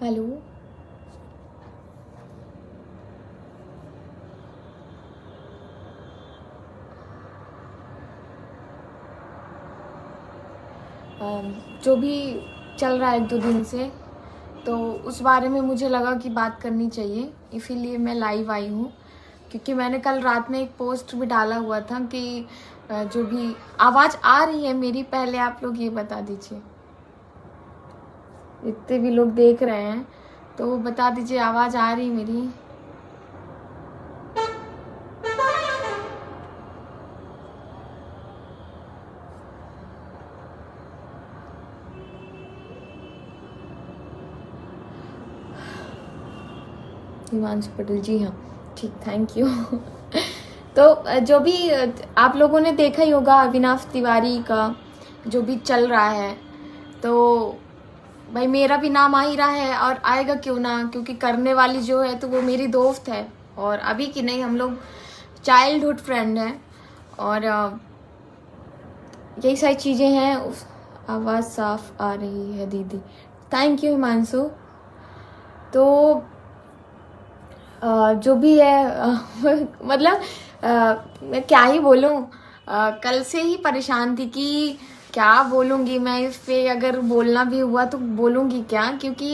Hello. जो भी चल रहा है 1-2 दिन से, तो उस बारे में मुझे लगा कि बात करनी चाहिए, इसीलिए मैं लाइव आई हूँ। क्योंकि मैंने कल रात में एक पोस्ट भी डाला हुआ था कि जो भी आवाज़ आ रही है मेरी, पहले आप लोग ये बता दीजिए, इतने भी लोग देख रहे हैं तो बता दीजिए आवाज़ आ रही मेरी। हिमांशु पटेल जी, हाँ ठीक, थैंक यू। तो जो भी आप लोगों ने देखा ही होगा, अविनाश तिवारी का जो भी चल रहा है, तो भाई मेरा भी नाम आ ही रहा है और आएगा क्यों ना, क्योंकि करने वाली जो है तो वो मेरी दोस्त है, और अभी की नहीं, हम लोग चाइल्डहुड फ्रेंड हैं। और यही सारी चीज़ें हैं। आवाज़ साफ आ रही है दीदी, थैंक यू हिमांशु। तो जो भी है मतलब मैं क्या ही बोलूं, कल से ही परेशान थी कि क्या बोलूंगी मैं इस पे, अगर बोलना भी हुआ तो बोलूंगी क्या, क्योंकि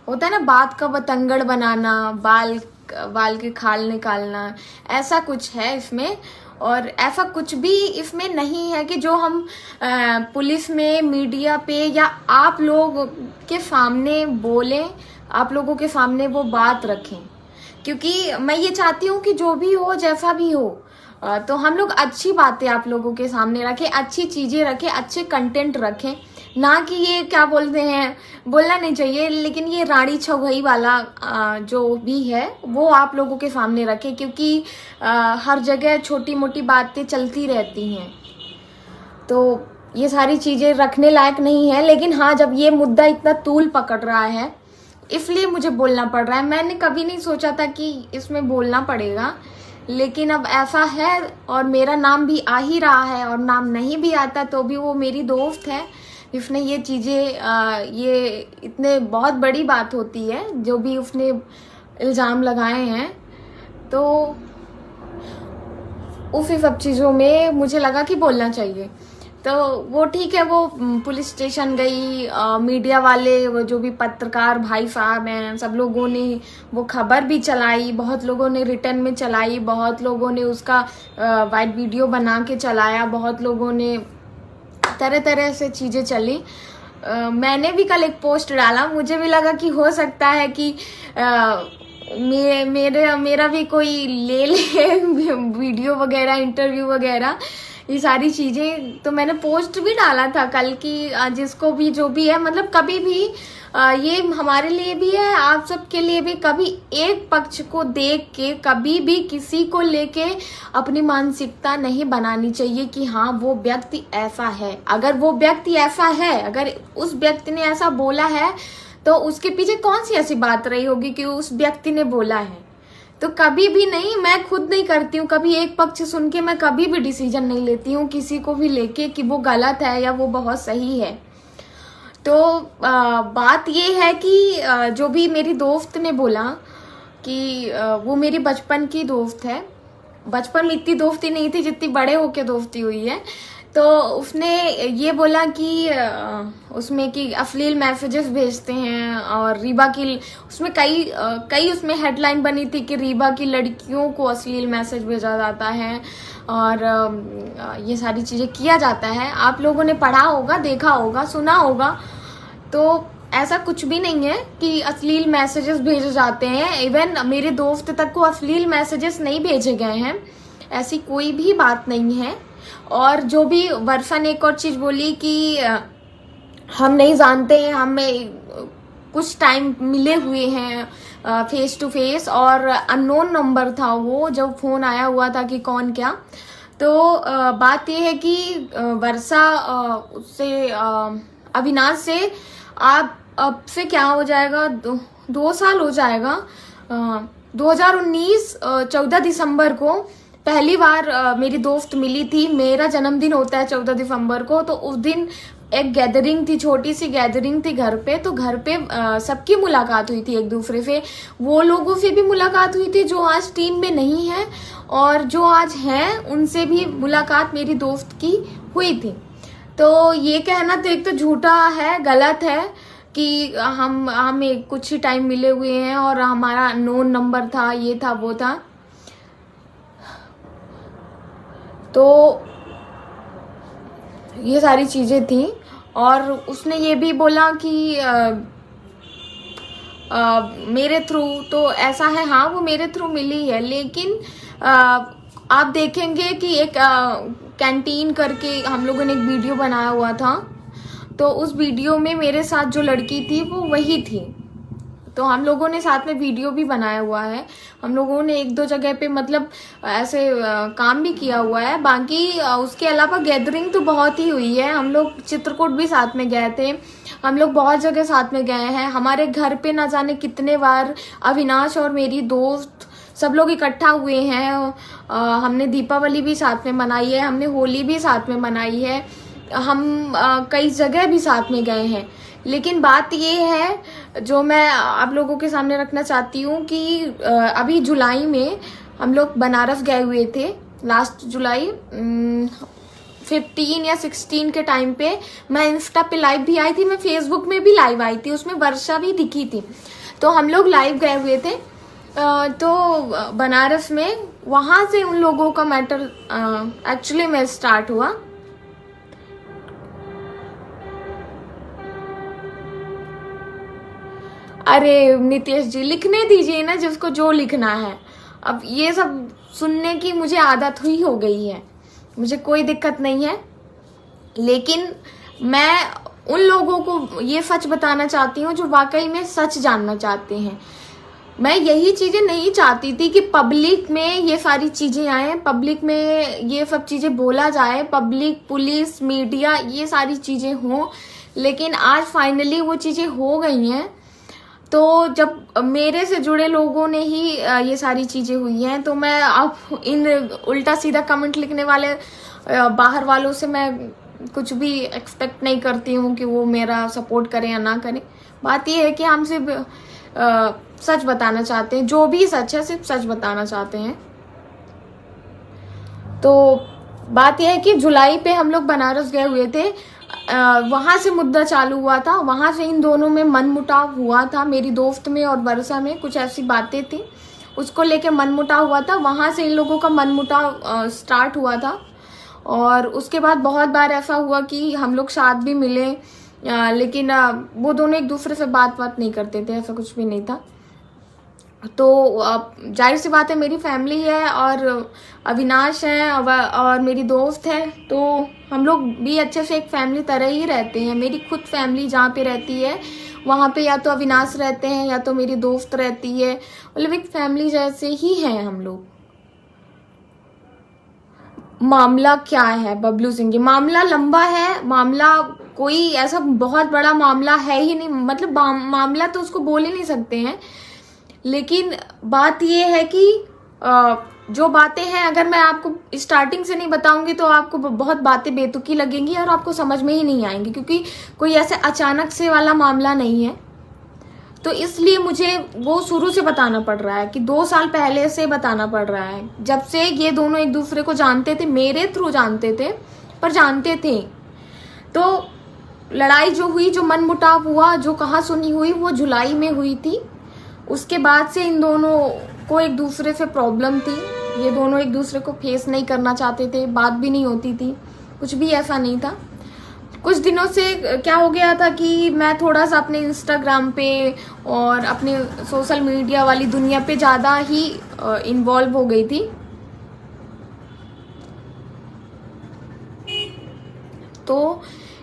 होता है ना बात का बतंगड़ बनाना, बाल के खाल निकालना, ऐसा कुछ है इसमें। और ऐसा कुछ भी इसमें नहीं है कि जो हम पुलिस में, मीडिया पे या आप लोग के सामने बोलें, आप लोगों के सामने वो बात रखें। क्योंकि मैं ये चाहती हूँ कि जो भी हो, जैसा भी हो, तो हम लोग अच्छी बातें आप लोगों के सामने रखें, अच्छी चीजें रखें, अच्छे कंटेंट रखें, ना कि ये क्या बोलते हैं, बोलना नहीं चाहिए, लेकिन ये रानी छगई वाला जो भी है वो आप लोगों के सामने रखें। क्योंकि हर जगह छोटी मोटी बातें चलती रहती हैं, तो ये सारी चीजें रखने लायक नहीं है। लेकिन हाँ, जब ये मुद्दा इतना तूल पकड़ रहा है, इसलिए मुझे बोलना पड़ रहा है। मैंने कभी नहीं सोचा था कि इसमें बोलना पड़ेगा, लेकिन अब ऐसा है, और मेरा नाम भी आ ही रहा है, और नाम नहीं भी आता तो भी वो मेरी दोस्त है जिसने ये चीज़ें, ये इतने बहुत बड़ी बात होती है जो भी उसने इल्ज़ाम लगाए हैं। तो उसी सब चीज़ों में मुझे लगा कि बोलना चाहिए। तो वो ठीक है, वो पुलिस स्टेशन गई, मीडिया वाले, वो जो भी पत्रकार भाई साहब हैं, सब लोगों ने वो खबर भी चलाई, बहुत लोगों ने रिटर्न में चलाई, बहुत लोगों ने उसका वाइट वीडियो बना के चलाया, बहुत लोगों ने तरह तरह से चीज़ें चली। मैंने भी कल एक पोस्ट डाला, मुझे भी लगा कि हो सकता है कि मेरा भी कोई ले वीडियो वगैरह, इंटरव्यू वगैरह, ये सारी चीज़ें। तो मैंने पोस्ट भी डाला था कल कि जिसको भी जो भी है, मतलब कभी भी ये हमारे लिए भी है, आप सबके लिए भी, कभी एक पक्ष को देख के कभी भी किसी को लेके अपनी मानसिकता नहीं बनानी चाहिए कि हाँ वो व्यक्ति ऐसा है। अगर वो व्यक्ति ऐसा है, अगर उस व्यक्ति ने ऐसा बोला है, तो उसके पीछे कौन सी ऐसी बात रही होगी कि उस व्यक्ति ने बोला है। तो कभी भी नहीं, मैं खुद नहीं करती हूँ कभी एक पक्ष सुन के, मैं कभी भी डिसीजन नहीं लेती हूँ किसी को भी लेके कि वो गलत है या वो बहुत सही है। तो बात ये है कि जो भी मेरी दोस्त ने बोला कि वो मेरी बचपन की दोस्त है, बचपन में इतनी दोस्ती नहीं थी जितनी बड़े होके दोस्ती हुई है। तो उसने ये बोला कि उसमें कि अश्लील मैसेजेस भेजते हैं, और रीबा की, उसमें कई उसमें हेडलाइन बनी थी कि रीबा की लड़कियों को अश्लील मैसेज भेजा जाता है, और ये सारी चीज़ें किया जाता है। आप लोगों ने पढ़ा होगा, देखा होगा, सुना होगा। तो ऐसा कुछ भी नहीं है कि अश्लील मैसेजेस भेजे जाते हैं। इवन मेरे दोस्त तक को अश्लील मैसेजेस नहीं भेजे गए हैं, ऐसी कोई भी बात नहीं है। और जो भी वर्षा ने एक और चीज बोली कि हम नहीं जानते हैं, हमें कुछ टाइम मिले हुए हैं फेस टू फेस, और अननोन नंबर था वो, जब फोन आया हुआ था कि कौन क्या। तो बात यह है कि वर्षा उससे, अविनाश से, आप अब से क्या हो जाएगा, 2 साल हो जाएगा। 2019 14 दिसंबर को पहली बार मेरी दोस्त मिली थी। मेरा जन्मदिन होता है 14 दिसंबर को, तो उस दिन एक गैदरिंग थी, छोटी सी गैदरिंग थी घर पे। तो घर पे सबकी मुलाकात हुई थी एक दूसरे से, वो लोगों से भी मुलाकात हुई थी जो आज टीम में नहीं है, और जो आज हैं उनसे भी मुलाकात मेरी दोस्त की हुई थी। तो ये कहना तो एक तो झूठा है, गलत है कि हम एक कुछ ही टाइम मिले हुए हैं और हमारा नोन नंबर था, ये था वो था। तो ये सारी चीज़ें थी। और उसने ये भी बोला कि मेरे थ्रू तो ऐसा है, हाँ वो मेरे थ्रू मिली है, लेकिन आप देखेंगे कि एक कैंटीन करके हम लोगों ने एक वीडियो बनाया हुआ था, तो उस वीडियो में मेरे साथ जो लड़की थी वो वही थी। तो हम लोगों ने साथ में वीडियो भी बनाया हुआ है, हम लोगों ने एक दो जगह पे मतलब ऐसे काम भी किया हुआ है। बाकी उसके अलावा गैदरिंग तो बहुत ही हुई है। हम लोग चित्रकूट भी साथ में गए थे, हम लोग बहुत जगह साथ में गए हैं। हमारे घर पे ना जाने कितने बार अविनाश और मेरी दोस्त सब लोग इकट्ठा हुए हैं। हमने दीपावली भी साथ में मनाई है, हमने होली भी साथ में मनाई है, हम कई जगह भी साथ में गए हैं। लेकिन बात ये है जो मैं आप लोगों के सामने रखना चाहती हूँ कि अभी जुलाई में हम लोग बनारस गए हुए थे, लास्ट जुलाई 15 या 16 के टाइम पे। मैं इंस्टा पे लाइव भी आई थी, मैं फेसबुक में भी लाइव आई थी, उसमें वर्षा भी दिखी थी। तो हम लोग लाइव गए हुए थे तो बनारस में, वहाँ से उन लोगों का मैटर एक्चुअली में स्टार्ट हुआ। अरे नितेश जी लिखने दीजिए ना जिसको जो लिखना है। अब ये सब सुनने की मुझे आदत हुई हो गई है, मुझे कोई दिक्कत नहीं है, लेकिन मैं उन लोगों को ये सच बताना चाहती हूँ जो वाकई में सच जानना चाहते हैं। मैं यही चीजें नहीं चाहती थी कि पब्लिक में ये सारी चीजें आए, पब्लिक में ये सब चीजें बोला जाए, पब्लिक, पुलिस, मीडिया, ये सारी चीजें हों। लेकिन आज फाइनली वो चीजें हो गई हैं। तो जब मेरे से जुड़े लोगों ने ही ये सारी चीजें हुई हैं, तो मैं अब इन उल्टा सीधा कमेंट लिखने वाले बाहर वालों से मैं कुछ भी एक्सपेक्ट नहीं करती हूँ कि वो मेरा सपोर्ट करें या ना करें। बात ये है कि हम सिर्फ सच बताना चाहते हैं, जो भी सच है सिर्फ सच बताना चाहते हैं। तो बात यह है कि जुलाई पे हम लोग बनारस गए हुए थे, वहां से मुद्दा चालू हुआ था, वहां से इन दोनों में मनमुटाव हुआ था, मेरी दोस्त में और वर्षा में कुछ ऐसी बातें थी, उसको लेके मनमुटाव हुआ था। वहां से इन लोगों का मनमुटाव स्टार्ट हुआ था। और उसके बाद बहुत बार ऐसा हुआ कि हम लोग साथ भी मिले, लेकिन वो दोनों एक दूसरे से बात नहीं करते थे, ऐसा कुछ भी नहीं था। तो जाहिर सी बात है, मेरी फैमिली है और अविनाश है और मेरी दोस्त है, तो हम लोग भी अच्छे से एक फैमिली तरह ही रहते हैं। मेरी खुद फैमिली जहाँ पे रहती है वहाँ पे या तो अविनाश रहते हैं या तो मेरी दोस्त रहती है, मतलब एक फैमिली जैसे ही हैं हम लोग। मामला क्या है बबलू सिंह जी? मामला लंबा है, मामला कोई ऐसा बहुत बड़ा मामला है ही नहीं, मतलब मामला तो उसको बोल ही नहीं सकते हैं। लेकिन बात ये है कि जो बातें हैं, अगर मैं आपको स्टार्टिंग से नहीं बताऊंगी तो आपको बहुत बातें बेतुकी लगेंगी और आपको समझ में ही नहीं आएंगी, क्योंकि कोई ऐसे अचानक से वाला मामला नहीं है। तो इसलिए मुझे वो शुरू से बताना पड़ रहा है कि 2 साल पहले से बताना पड़ रहा है, जब से ये दोनों एक दूसरे को जानते थे, मेरे थ्रू जानते थे पर जानते थे। तो लड़ाई जो हुई, जो मनमुटाव हुआ, जो कहासुनी हुई, वो जुलाई में हुई थी। उसके बाद से इन दोनों को एक दूसरे से प्रॉब्लम थी, ये दोनों एक दूसरे को फेस नहीं करना चाहते थे, बात भी नहीं होती थी, कुछ भी ऐसा नहीं था। कुछ दिनों से क्या हो गया था कि मैं थोड़ा सा अपने इंस्टाग्राम पे और अपने सोशल मीडिया वाली दुनिया पे ज़्यादा ही इन्वॉल्व हो गई थी। तो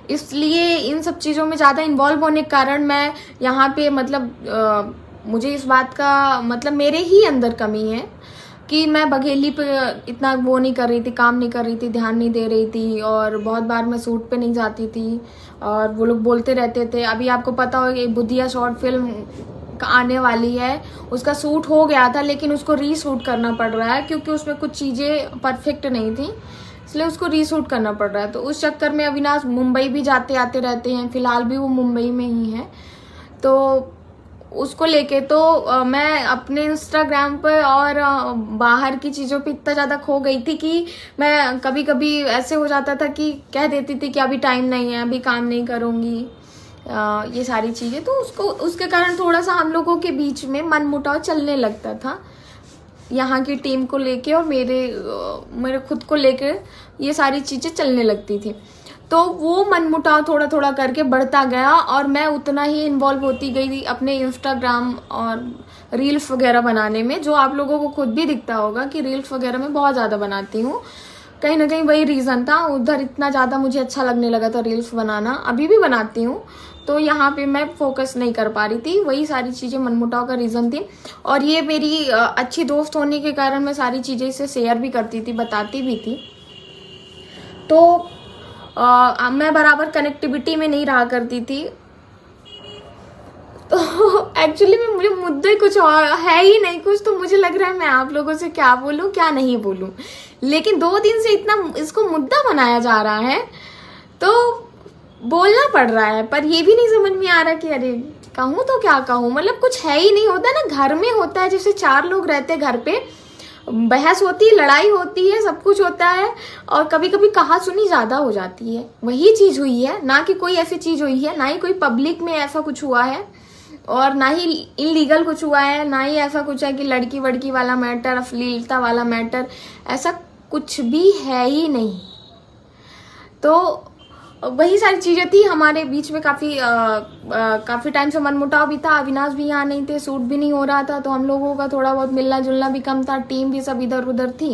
इसलिए इन सब चीज़ों में ज़्यादा इन्वॉल्व होने के कारण मैं यहाँ पे मतलब मुझे इस बात का मतलब मेरे ही अंदर कमी है कि मैं बघेली पे इतना वो नहीं कर रही थी, काम नहीं कर रही थी, ध्यान नहीं दे रही थी, और बहुत बार मैं शूट पे नहीं जाती थी और वो लोग बोलते रहते थे। अभी आपको पता हो ये बुधिया शॉर्ट फिल्म आने वाली है, उसका शूट हो गया था लेकिन उसको रीशूट करना पड़ रहा है क्योंकि उसमें कुछ चीज़ें परफेक्ट नहीं थी, इसलिए उसको रीशूट करना पड़ रहा है। तो उस चक्कर में अविनाश मुंबई भी जाते आते रहते हैं, फिलहाल भी वो मुंबई में ही है। तो उसको लेके तो मैं अपने इंस्टाग्राम पे और बाहर की चीज़ों पे इतना ज़्यादा खो गई थी कि मैं कभी कभी ऐसे हो जाता था कि कह देती थी कि अभी टाइम नहीं है, अभी काम नहीं करूँगी, ये सारी चीज़ें। तो उसके कारण थोड़ा सा हम लोगों के बीच में मनमुटाव चलने लगता था, यहाँ की टीम को लेके और मेरे खुद को लेके ये सारी चीज़ें चलने लगती थी। तो वो मनमुटाव थोड़ा थोड़ा करके बढ़ता गया और मैं उतना ही इन्वॉल्व होती गई अपने इंस्टाग्राम और रील्स वगैरह बनाने में, जो आप लोगों को खुद भी दिखता होगा कि रील्स वगैरह मैं बहुत ज़्यादा बनाती हूँ। कहीं ना कहीं वही रीज़न था, उधर इतना ज़्यादा मुझे अच्छा लगने लगा था रील्स बनाना, अभी भी बनाती हूँ। तो यहाँ पे मैं फोकस नहीं कर पा रही थी, वही सारी चीज़ें मनमुटाव का रीज़न थी। और ये मेरी अच्छी दोस्त होने के कारण मैं सारी चीज़ें इसे शेयर भी करती थी, बताती भी थी। तो मैं बराबर कनेक्टिविटी में नहीं रहा करती थी। तो एक्चुअली में मुझे मुद्दे कुछ और है ही नहीं कुछ, तो मुझे लग रहा है मैं आप लोगों से क्या बोलूं क्या नहीं बोलूं, लेकिन 2 दिन से इतना इसको मुद्दा बनाया जा रहा है तो बोलना पड़ रहा है। पर ये भी नहीं समझ में आ रहा कि अरे कहूँ तो क्या कहूँ, मतलब कुछ है ही नहीं। होता है ना घर में, होता है जैसे 4 लोग रहते हैं घर पे, बहस होती है, लड़ाई होती है, सब कुछ होता है और कभी कभी कहा सुनी ज्यादा हो जाती है। वही चीज हुई है, ना कि कोई ऐसी चीज हुई है, ना ही कोई पब्लिक में ऐसा कुछ हुआ है और ना ही इलीगल कुछ हुआ है, ना ही ऐसा कुछ है कि लड़की वड़की वाला मैटर, अश्लीलता वाला मैटर, ऐसा कुछ भी है ही नहीं। तो वही सारी चीजें थी हमारे बीच में। काफी टाइम से मनमुटाव भी था, अविनाश भी यहाँ नहीं थे, शूट भी नहीं हो रहा था, तो हम लोगों का थोड़ा बहुत मिलना जुलना भी कम था, टीम भी सब इधर उधर थी।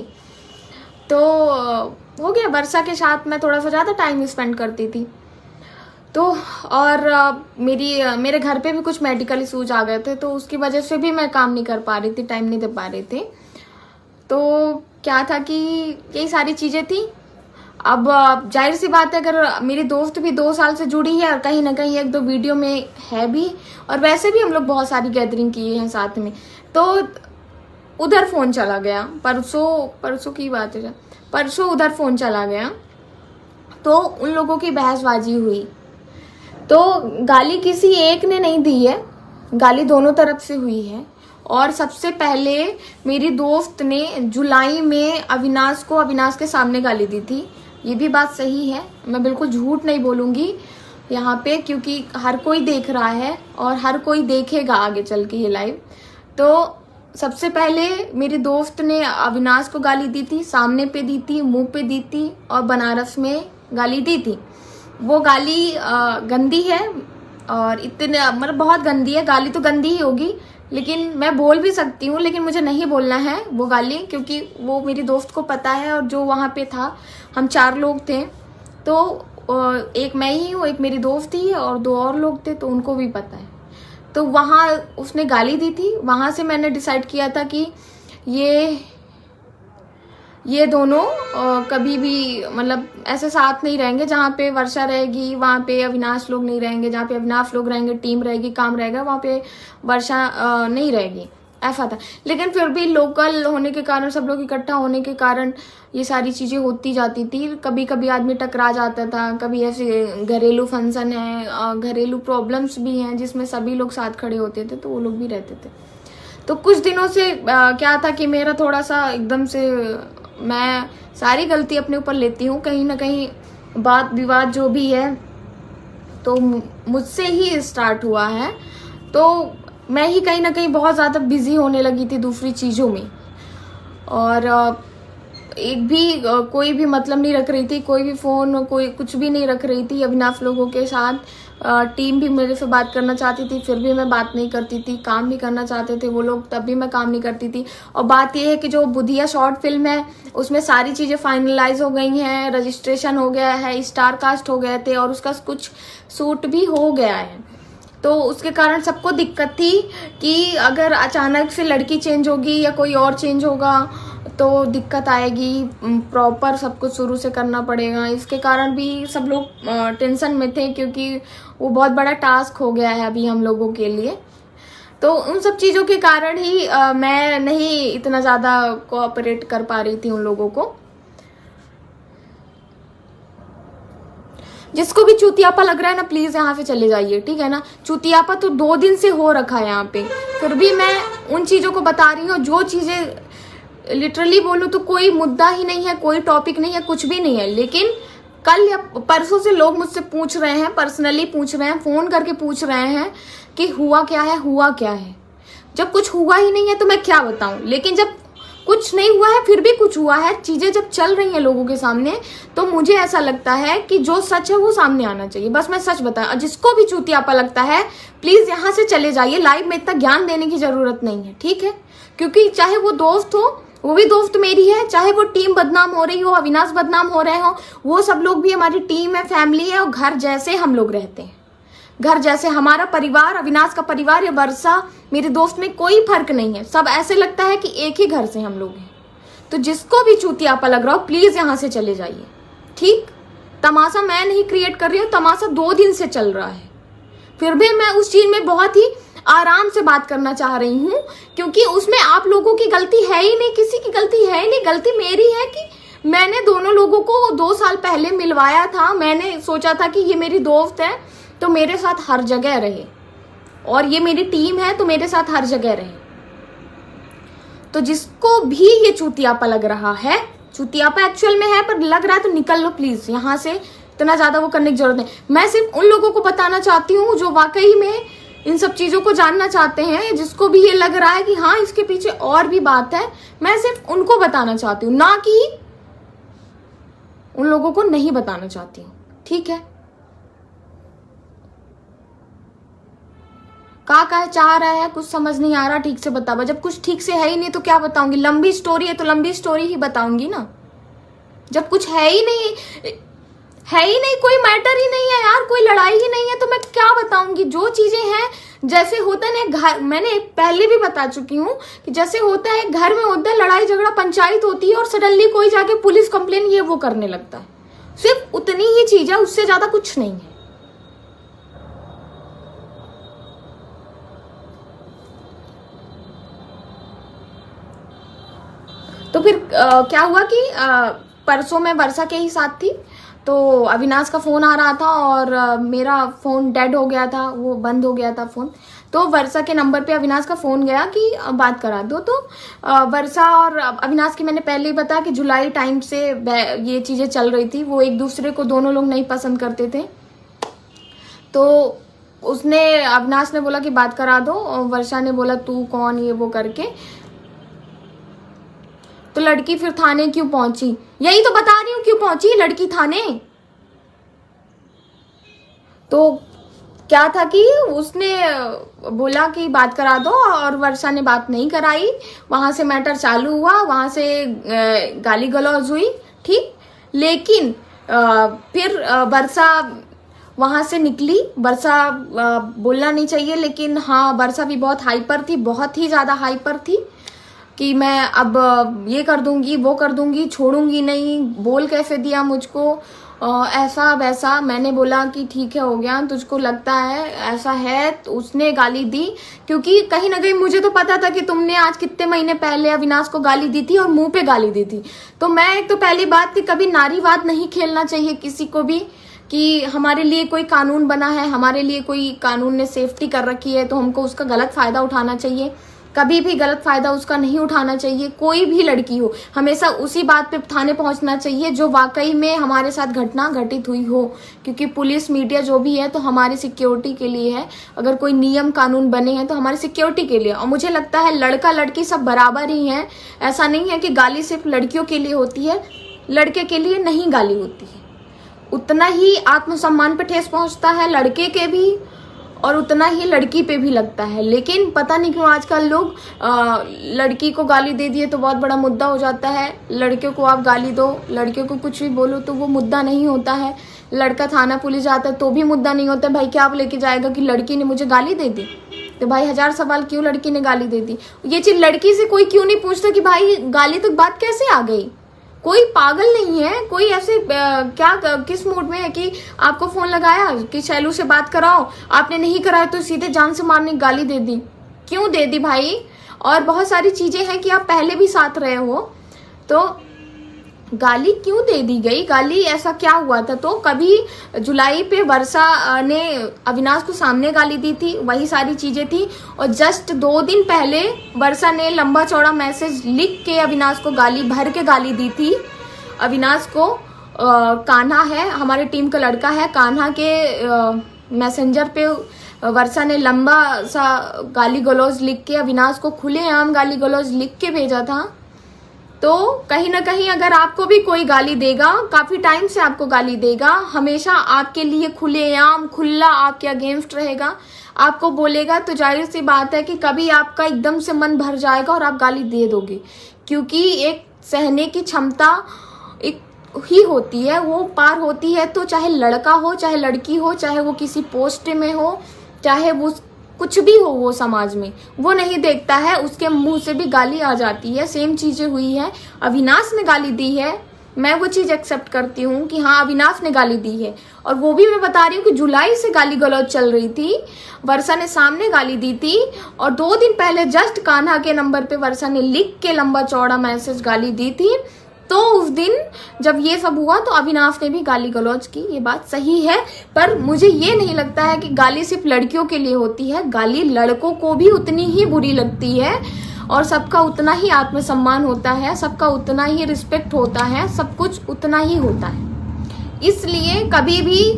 तो हो गया, वर्षा के साथ मैं थोड़ा सा ज़्यादा टाइम स्पेंड करती थी। तो और मेरे घर पे भी कुछ मेडिकल इशूज आ गए थे, तो उसकी वजह से भी मैं काम नहीं कर पा रही थी, टाइम नहीं दे पा रही थी। तो क्या था कि यही सारी चीज़ें थी। अब जाहिर सी बात है, अगर मेरी दोस्त भी 2 साल से जुड़ी है और कहीं ना कहीं 1-2 वीडियो में है भी, और वैसे भी हम लोग बहुत सारी गैदरिंग किए हैं साथ में, तो उधर फ़ोन चला गया। परसों की बात है, परसों उधर फ़ोन चला गया तो उन लोगों की बहसबाजी हुई। तो गाली किसी एक ने नहीं दी है, गाली दोनों तरफ से हुई है। और सबसे पहले मेरी दोस्त ने जुलाई में अविनाश के सामने गाली दी थी। ये भी बात सही है, मैं बिल्कुल झूठ नहीं बोलूँगी यहाँ पे, क्योंकि हर कोई देख रहा है और हर कोई देखेगा आगे चल के ये लाइव। तो सबसे पहले मेरी दोस्त ने अविनाश को गाली दी थी, सामने पे दी थी, मुंह पे दी थी और बनारस में गाली दी थी। वो गाली गंदी है और इतने मतलब बहुत गंदी है। गाली तो गंदी ही होगी, लेकिन मैं बोल भी सकती हूँ, लेकिन मुझे नहीं बोलना है वो गाली, क्योंकि वो मेरी दोस्त को पता है। और जो वहाँ पे था, हम 4 लोग थे, तो एक मैं ही हूँ, एक मेरी दोस्त थी और 2 और लोग थे, तो उनको भी पता है। तो वहाँ उसने गाली दी थी। वहाँ से मैंने डिसाइड किया था कि ये दोनों कभी भी मतलब ऐसे साथ नहीं रहेंगे। जहाँ पे वर्षा रहेगी वहाँ पे अविनाश लोग नहीं रहेंगे, जहाँ पे अविनाश लोग रहेंगे, टीम रहेगी, काम रहेगा, वहाँ पे वर्षा नहीं रहेगी, ऐसा था। लेकिन फिर भी लोकल होने के कारण, सब लोग इकट्ठा होने के कारण ये सारी चीज़ें होती जाती थी। कभी कभी आदमी टकरा जाता था, कभी ऐसे घरेलू फंक्शन है, घरेलू प्रॉब्लम्स भी हैं जिसमें सभी लोग साथ खड़े होते थे, तो वो लोग भी रहते थे। तो कुछ दिनों से क्या था कि मेरा थोड़ा सा एकदम से, मैं सारी गलती अपने ऊपर लेती हूँ, कहीं ना कहीं बात विवाद जो भी है तो मुझसे ही स्टार्ट हुआ है। तो मैं ही कहीं ना कहीं बहुत ज़्यादा बिजी होने लगी थी दूसरी चीज़ों में, और एक भी कोई भी मतलब नहीं रख रही थी, कोई भी फ़ोन, कोई कुछ भी नहीं रख रही थी अविनाश लोगों के साथ। टीम भी मेरे से बात करना चाहती थी, फिर भी मैं बात नहीं करती थी। काम भी करना चाहते थे वो लोग, तब भी मैं काम नहीं करती थी। और बात यह है कि जो बुधिया शॉर्ट फिल्म है उसमें सारी चीज़ें फाइनलाइज हो गई हैं, रजिस्ट्रेशन हो गया है, स्टार कास्ट हो गए थे और उसका कुछ शूट भी हो गया है। तो उसके कारण सबको दिक्कत थी कि अगर अचानक से लड़की चेंज होगी या कोई और चेंज होगा तो दिक्कत आएगी, प्रॉपर सब कुछ शुरू से करना पड़ेगा। इसके कारण भी सब लोग टेंशन में थे, क्योंकि वो बहुत बड़ा टास्क हो गया है अभी हम लोगों के लिए। तो उन सब चीजों के कारण ही मैं नहीं इतना ज्यादा कोऑपरेट कर पा रही थी उन लोगों को। जिसको भी चूतियापा लग रहा है ना, प्लीज यहाँ से चले जाइए, ठीक है ना। चूतियापा तो 2 दिन से हो रखा है यहाँ पे, फिर भी मैं उन चीजों को बता रही हूँ जो चीजें लिटरली बोलूँ तो कोई मुद्दा ही नहीं है, कोई टॉपिक नहीं है, कुछ भी नहीं है। लेकिन कल या परसों से लोग मुझसे पूछ रहे हैं, पर्सनली पूछ रहे हैं, फोन करके पूछ रहे हैं कि हुआ क्या है, हुआ क्या है। जब कुछ हुआ ही नहीं है तो मैं क्या बताऊं। लेकिन जब कुछ नहीं हुआ है फिर भी कुछ हुआ है, चीजें जब चल रही हैं लोगों के सामने, तो मुझे ऐसा लगता है कि जो सच है वो सामने आना चाहिए। बस मैं सच बताऊं। जिसको भी चूतियापा लगता है प्लीज यहाँ से चले जाइए। लाइव में इतना ज्ञान देने की जरूरत नहीं है, ठीक है। क्योंकि चाहे वो दोस्त हो, वो भी दोस्त मेरी है, चाहे वो टीम बदनाम हो रही हो, अविनाश बदनाम हो रहे हो, वो सब लोग भी हमारी टीम है, फैमिली है, और घर जैसे हम लोग रहते हैं। घर जैसे हमारा परिवार, अविनाश का परिवार या वर्षा मेरे दोस्त में कोई फर्क नहीं है। सब ऐसे लगता है कि एक ही घर से हम लोग हैं। तो जिसको भी चूतियापा लग रहा हो प्लीज यहाँ से चले जाइए, ठीक। तमाशा मैं नहीं क्रिएट कर रही हूँ, तमाशा 2 दिन से चल रहा है। फिर भी मैं उस चीज में बहुत ही आराम से बात करना चाह रही हूँ, क्योंकि उसमें आप लोगों की गलती है ही नहीं, किसी की गलती है ही नहीं। गलती मेरी है कि मैंने दोनों लोगों को 2 साल पहले मिलवाया था। मैंने सोचा था कि ये मेरी दोस्त है तो मेरे साथ हर जगह रहे, और ये मेरी टीम है तो मेरे साथ हर जगह रहे। तो जिसको भी ये चूतियापा लग रहा है, चूतियापा एक्चुअल में है पर लग रहा है, तो निकल लो प्लीज यहाँ से। इतना ज्यादा वो करने की जरूरत नहीं। मैं सिर्फ उन लोगों को बताना चाहती हूँ जो वाकई में इन सब चीजों को जानना चाहते हैं। जिसको भी ये लग रहा है कि हाँ इसके पीछे और भी बात है, मैं सिर्फ उनको बताना चाहती हूँ, ना कि उन लोगों को नहीं बताना चाहती हूँ, ठीक है। का चाह रहा है, कुछ समझ नहीं आ रहा, ठीक से बता। जब कुछ ठीक से है ही नहीं तो क्या बताऊंगी। लंबी स्टोरी है तो लंबी स्टोरी ही बताऊंगी ना। जब कुछ है ही नहीं, कोई मैटर ही नहीं है यार, कोई लड़ाई ही नहीं है, तो मैं क्या बताऊंगी। जो चीजें हैं, जैसे होता है ना घर, मैंने पहले भी बता चुकी हूँ कि जैसे होता है घर में होता है लड़ाई झगड़ा, पंचायत होती है, और सडनली कोई जाके पुलिस कंप्लेन ये वो करने लगता है। सिर्फ उतनी ही चीज है, उससे ज्यादा कुछ नहीं है। तो फिर क्या हुआ कि परसों मैं वर्षा के ही साथ थी, तो अविनाश का फोन आ रहा था और मेरा फोन डेड हो गया था, वो बंद हो गया था फोन। तो वर्षा के नंबर पे अविनाश का फोन गया कि बात करा दो। तो वर्षा और अविनाश की मैंने पहले ही बताया कि जुलाई टाइम से ये चीजें चल रही थी। वो एक दूसरे को दोनों लोग नहीं पसंद करते थे। तो उसने, अविनाश ने बोला कि बात करा दो, और वर्षा ने बोला तू कौन, ये वो करके। तो लड़की फिर थाने क्यों पहुंची, यही तो बता रही हूँ क्यों पहुंची लड़की थाने। तो क्या था कि उसने बोला कि बात करा दो, और वर्षा ने बात नहीं कराई। वहां से मैटर चालू हुआ, वहां से गाली गलौज हुई, ठीक। लेकिन फिर वर्षा वहां से निकली। वर्षा बोलना नहीं चाहिए, लेकिन हाँ वर्षा भी बहुत हाइपर थी, बहुत ही ज्यादा हाइपर थी कि मैं अब ये कर दूंगी, वो कर दूंगी, छोड़ूंगी नहीं, बोल कैसे दिया मुझको, ऐसा वैसा। मैंने बोला कि ठीक है, हो गया, तुझको लगता है ऐसा है। तो उसने गाली दी, क्योंकि कहीं ना कहीं मुझे तो पता था कि तुमने आज कितने महीने पहले अविनाश को गाली दी थी और मुंह पे गाली दी थी। तो मैं, एक तो पहली बात थी, कभी नारीवाद नहीं खेलना चाहिए किसी को भी, कि हमारे लिए कोई कानून बना है, हमारे लिए कोई कानून ने सेफ्टी कर रखी है, तो हमको उसका गलत फायदा उठाना चाहिए। कभी भी गलत फायदा उसका नहीं उठाना चाहिए। कोई भी लड़की हो, हमेशा उसी बात पे थाने पहुंचना चाहिए जो वाकई में हमारे साथ घटना घटित हुई हो, क्योंकि पुलिस मीडिया जो भी है तो हमारी सिक्योरिटी के लिए है। अगर कोई नियम कानून बने हैं तो हमारी सिक्योरिटी के लिए। और मुझे लगता है लड़का लड़की सब बराबर ही हैं। ऐसा नहीं है कि गाली सिर्फ लड़कियों के लिए होती है, लड़के के लिए नहीं गाली होती है। उतना ही आत्मसम्मान पे ठेस पहुंचता है लड़के के भी, और उतना ही लड़की पे भी लगता है। लेकिन पता नहीं क्यों आजकल लोग लड़की को गाली दे दिए तो बहुत बड़ा मुद्दा हो जाता है। लड़कियों को आप गाली दो, लड़कियों को कुछ भी बोलो तो वो मुद्दा नहीं होता है। लड़का थाना पुलिस जाता है तो भी मुद्दा नहीं होता। भाई क्या आप लेके जाएगा कि लड़की ने मुझे गाली दे दी, तो भाई 1000 सवाल क्यों लड़की ने गाली दे दी। ये चीज लड़की से कोई क्यों नहीं पूछता कि भाई गाली तक बात कैसे आ गई। कोई पागल नहीं है, कोई ऐसे क्या किस मूड में है कि आपको फोन लगाया कि शैलू से बात कराओ, आपने नहीं कराया तो सीधे जान से मारने की गाली दे दी। क्यों दे दी भाई? और बहुत सारी चीजें हैं कि आप पहले भी साथ रहे हो, तो गाली क्यों दे दी गई? गाली ऐसा क्या हुआ था? तो कभी जुलाई पे वर्षा ने अविनाश को सामने गाली दी थी, वही सारी चीजें थी। और जस्ट 2 दिन पहले वर्षा ने लंबा चौड़ा मैसेज लिख के अविनाश को गाली भर के गाली दी थी। अविनाश को कान्हा है, हमारे टीम का लड़का है, कान्हा के मैसेंजर पे वर्षा ने लंबा सा गाली गलौज लिख के अविनाश को खुलेआम गाली गलौज लिख के भेजा था। तो कहीं ना कहीं अगर आपको भी कोई गाली देगा, काफी टाइम से आपको गाली देगा, हमेशा आपके लिए खुलेआम खुला आपके अगेंस्ट रहेगा, आपको बोलेगा, तो जाहिर सी बात है कि कभी आपका एकदम से मन भर जाएगा और आप गाली दे दोगे। क्योंकि एक सहने की क्षमता एक ही होती है, वो पार होती है। तो चाहे लड़का हो, चाहे लड़की हो, चाहे वो किसी पोस्ट में हो, चाहे वो कुछ भी हो, वो समाज में वो नहीं देखता है, उसके मुंह से भी गाली आ जाती है। सेम चीजें हुई है, अविनाश ने गाली दी है, मैं वो चीज एक्सेप्ट करती हूँ कि हाँ अविनाश ने गाली दी है। और वो भी मैं बता रही हूँ कि जुलाई से गाली गलौज चल रही थी, वर्षा ने सामने गाली दी थी। और 2 दिन पहले जस्ट कान्हा के नंबर पे वर्षा ने लिख के लंबा चौड़ा मैसेज गाली दी थी। तो उस दिन जब ये सब हुआ तो अविनाश ने भी गाली गलौज की, ये बात सही है। पर मुझे ये नहीं लगता है कि गाली सिर्फ लड़कियों के लिए होती है, गाली लड़कों को भी उतनी ही बुरी लगती है। और सबका उतना ही आत्मसम्मान होता है, सबका उतना ही रिस्पेक्ट होता है, सब कुछ उतना ही होता है। इसलिए कभी भी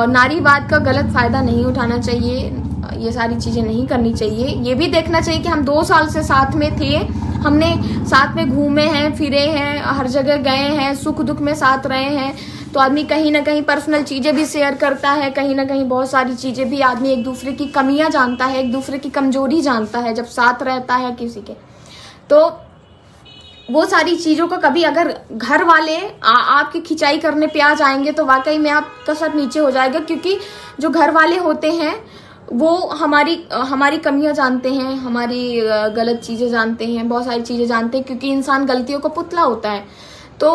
नारीवाद का गलत फायदा नहीं उठाना चाहिए, ये सारी चीजें नहीं करनी चाहिए। ये भी देखना चाहिए कि हम 2 साल से साथ में थे, हमने साथ में घूमे हैं, फिरे हैं, हर जगह गए हैं, सुख दुख में साथ रहे हैं। तो आदमी कहीं ना कहीं पर्सनल चीजें भी शेयर करता है, कहीं ना कहीं बहुत सारी चीजें भी आदमी एक दूसरे की कमियां जानता है, एक दूसरे की कमजोरी जानता है जब साथ रहता है किसी के। तो वो सारी चीजों का कभी अगर घर वाले आपकी खिंचाई करने पे आ जाएंगे तो वाकई में आपका सर नीचे हो जाएगा। क्योंकि जो घर वाले होते हैं वो हमारी कमियां जानते हैं, हमारी गलत चीजें जानते हैं, बहुत सारी चीजें जानते हैं, क्योंकि इंसान गलतियों का पुतला होता है। तो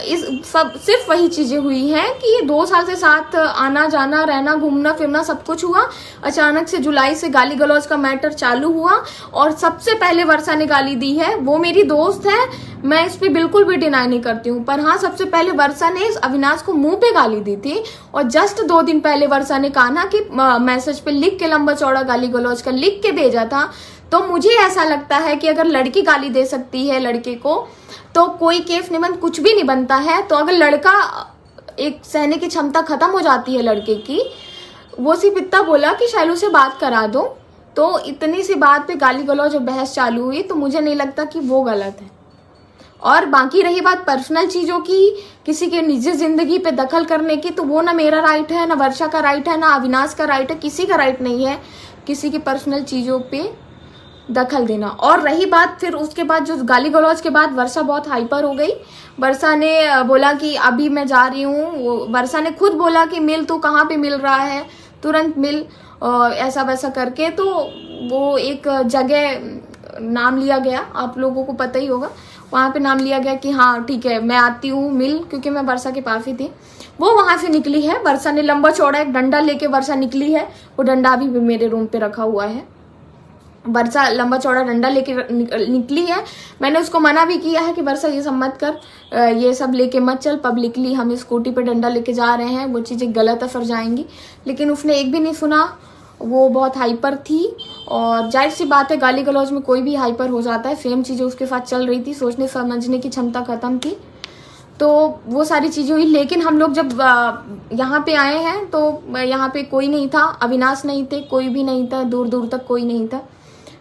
इस सब सिर्फ वही चीजें हुई हैं कि ये 2 साल से साथ आना जाना, रहना, घूमना फिरना सब कुछ हुआ। अचानक से जुलाई से गाली गलौज का मैटर चालू हुआ और सबसे पहले वर्षा ने गाली दी है। वो मेरी दोस्त है, मैं इस पे बिल्कुल भी डिनाई नहीं करती हूँ, पर हाँ सबसे पहले वर्षा ने अविनाश को मुंह पे गाली दी थी। और जस्ट 2 दिन पहले वर्षा ने कान्हा के मैसेज पे लिख के लंबा चौड़ा गाली गलौज का लिख के भेजा था। तो मुझे ऐसा लगता है कि अगर लड़की गाली दे सकती है लड़के को तो कोई केफ निबंध कुछ भी नहीं बनता है। तो अगर लड़का एक सहने की क्षमता खत्म हो जाती है लड़के की, वो सिर्फ इतना बोला कि शैलू से बात करा दो, तो इतनी सी बात पे गाली गलौज और बहस चालू हुई, तो मुझे नहीं लगता कि वो गलत है। और बाकी रही बात पर्सनल चीजों की, किसी के निजी जिंदगी पे दखल करने की, तो वो ना मेरा राइट है, ना वर्षा का राइट है, ना अविनाश का राइट है, किसी का राइट नहीं है किसी की पर्सनल चीजों पे दखल देना। और रही बात फिर उसके बाद जो गाली गलौज के बाद वर्षा बहुत हाइपर हो गई। वर्षा ने बोला कि अभी मैं जा रही हूँ, वर्षा ने खुद बोला कि मिल, तू कहाँ पे मिल रहा है, तुरंत मिल, ऐसा वैसा करके। तो वो एक जगह नाम लिया गया, आप लोगों को पता ही होगा, वहाँ पे नाम लिया गया कि हाँ ठीक है मैं आती हूँ मिल, क्योंकि मैं वर्षा के पास ही थी। वो वहां से निकली है, वर्षा ने लंबा चौड़ा एक डंडा लेके वर्षा निकली है, वो डंडा अभी भी मेरे रूम पे रखा हुआ है। वर्षा लंबा चौड़ा डंडा लेके निकली है। मैंने उसको मना भी किया है कि वर्षा ये सब मत कर, ये सब लेके मत चल, पब्लिकली हम स्कूटी पे डंडा लेके जा रहे हैं, वो चीजें गलत असर जाएंगी। लेकिन उसने एक भी नहीं सुना, वो बहुत हाइपर थी। और जाहिर सी बात है गाली गलौज में कोई भी हाइपर हो जाता है, सेम चीजें उसके साथ चल रही थी, सोचने समझने की क्षमता खत्म थी, तो वो सारी चीजें हुई। लेकिन हम लोग जब यहाँ पे आए हैं तो यहाँ पे कोई नहीं था, अविनाश नहीं थे, कोई भी नहीं था, दूर दूर तक कोई नहीं था।